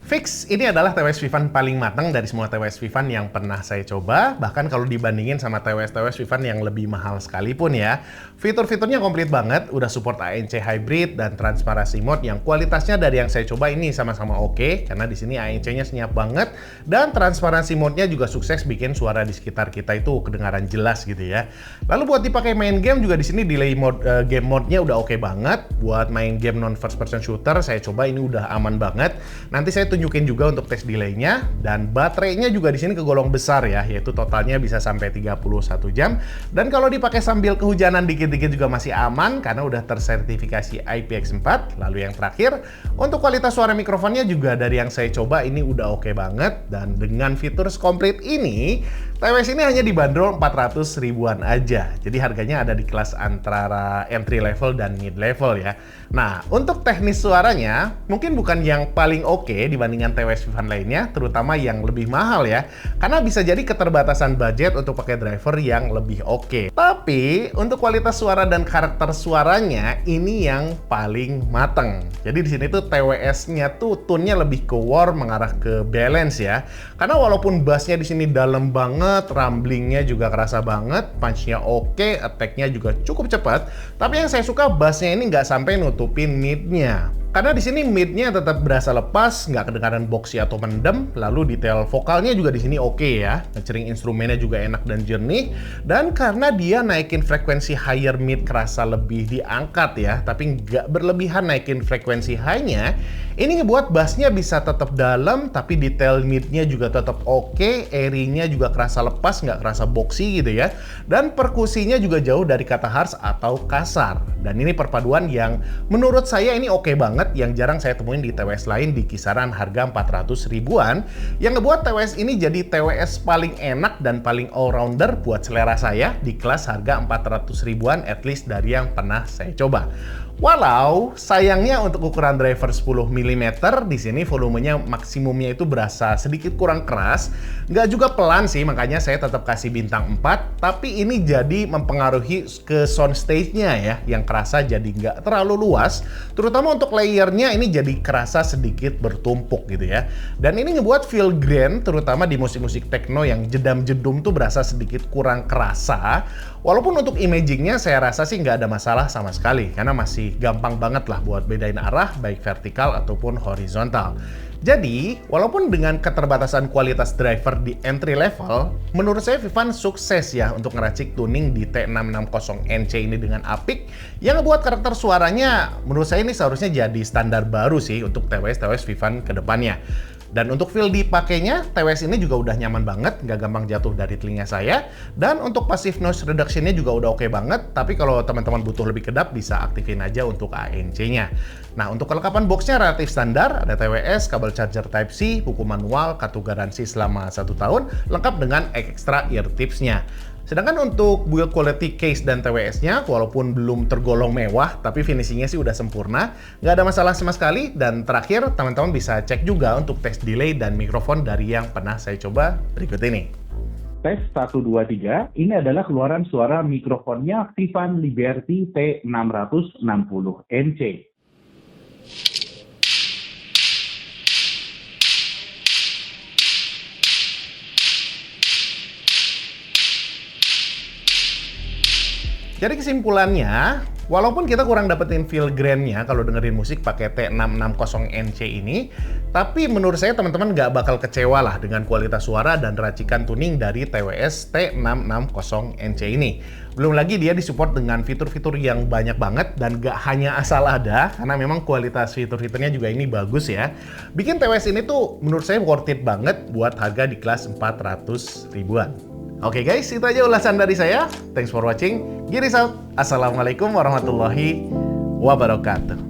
Fix, ini adalah TWS Vivan paling matang dari semua TWS Vivan yang pernah saya coba. Bahkan kalau dibandingin sama TWS Vivan yang lebih mahal sekalipun ya. Fitur-fiturnya komplit banget, udah support ANC Hybrid dan Transparency Mode yang kualitasnya dari yang saya coba ini sama-sama oke. Karena di sini ANC-nya senyap banget dan Transparency Mode-nya juga sukses bikin suara di sekitar kita itu kedengaran jelas gitu ya. Lalu buat dipakai main game juga di sini delay mode game mode-nya udah oke banget. Buat main game non first person shooter saya coba ini udah aman banget. Nanti saya tunjukin juga untuk tes delay-nya, dan baterainya juga di sini kegolong besar ya, yaitu totalnya bisa sampai 31 jam. Dan kalau dipakai sambil kehujanan dikit-dikit juga masih aman karena udah tersertifikasi IPX4. Lalu yang terakhir, untuk kualitas suara mikrofonnya juga dari yang saya coba ini udah oke banget, dan dengan fitur komplit ini TWS ini hanya dibanderol 400 ribuan aja. Jadi harganya ada di kelas antara entry level dan mid level ya. Nah, untuk teknis suaranya mungkin bukan yang paling oke dibandingkan TWS Vivan lainnya, terutama yang lebih mahal ya. Karena bisa jadi keterbatasan budget untuk pakai driver yang lebih oke. Tapi untuk kualitas suara dan karakter suaranya ini yang paling mateng. Jadi di sini tuh TWS-nya tuh tone-nya lebih ke warm, mengarah ke balance ya. Karena walaupun bass-nya di sini dalam banget, rumblingnya juga kerasa banget, punch-nya oke, attack-nya juga cukup cepat. Tapi yang saya suka bass-nya ini nggak sampai nutupin mid-nya. Karena di sini mid-nya tetap berasa lepas, nggak kedengaran boxy atau mendem. Lalu detail vokalnya juga di sini oke ya. Ngecering instrumennya juga enak dan jernih. Dan karena dia naikin frekuensi higher mid kerasa lebih diangkat ya, tapi nggak berlebihan naikin frekuensi high-nya, ini ngebuat bass-nya bisa tetap dalam, tapi detail mid-nya juga tetap oke, airy-nya juga kerasa lepas, nggak kerasa boxy gitu ya. Dan perkusinya juga jauh dari kata harsh atau kasar. Dan ini perpaduan yang menurut saya ini oke banget, yang jarang saya temuin di TWS lain di kisaran harga 400 ribuan, yang ngebuat TWS ini jadi TWS paling enak dan paling all-rounder buat selera saya di kelas harga 400 ribuan at least dari yang pernah saya coba. Walau sayangnya untuk ukuran driver 10 mm di sini volumenya maksimumnya itu berasa sedikit kurang keras, nggak juga pelan sih, makanya saya tetap kasih bintang 4. Tapi ini jadi mempengaruhi ke sound stage-nya ya, yang kerasa jadi nggak terlalu luas, terutama untuk layernya ini jadi kerasa sedikit bertumpuk gitu ya. Dan ini ngebuat feel grand, terutama di musik-musik techno yang jedam-jedum tuh berasa sedikit kurang kerasa. Walaupun untuk imagingnya saya rasa sih nggak ada masalah sama sekali, karena masih gampang banget lah buat bedain arah baik vertikal ataupun horizontal. Jadi, walaupun dengan keterbatasan kualitas driver di entry level, menurut saya Vivan sukses ya untuk ngeracik tuning di T660NC ini dengan apik, yang ngebuat karakter suaranya menurut saya ini seharusnya jadi standar baru sih untuk TWS Vivan ke depannya. Dan untuk feel dipakainya, TWS ini juga udah nyaman banget, nggak gampang jatuh dari telinga saya. Dan untuk passive noise reduction-nya juga udah oke banget, tapi kalau teman-teman butuh lebih kedap, bisa aktifin aja untuk ANC-nya. Nah, untuk kelengkapan box-nya relatif standar, ada TWS, kabel charger Type-C, buku manual, kartu garansi selama 1 tahun, lengkap dengan extra ear tips-nya. Sedangkan untuk build quality case dan TWS-nya, walaupun belum tergolong mewah, tapi finishingnya sih udah sempurna, nggak ada masalah sama sekali. Dan terakhir, teman-teman bisa cek juga untuk tes delay dan mikrofon dari yang pernah saya coba berikut ini. Tes 1, 2, 3, ini adalah keluaran suara mikrofonnya Vivan Liberty T660NC. Jadi kesimpulannya, walaupun kita kurang dapetin feel grand-nya kalau dengerin musik pakai T660NC ini, tapi menurut saya teman-teman nggak bakal kecewa lah dengan kualitas suara dan racikan tuning dari TWS T660NC ini. Belum lagi dia disupport dengan fitur-fitur yang banyak banget dan nggak hanya asal ada, karena memang kualitas fitur-fiturnya juga ini bagus ya. Bikin TWS ini tuh menurut saya worth it banget buat harga di kelas 400 ribuan. Oke guys, itu aja ulasan dari saya. Thanks for watching. Giris out. Assalamualaikum warahmatullahi wabarakatuh.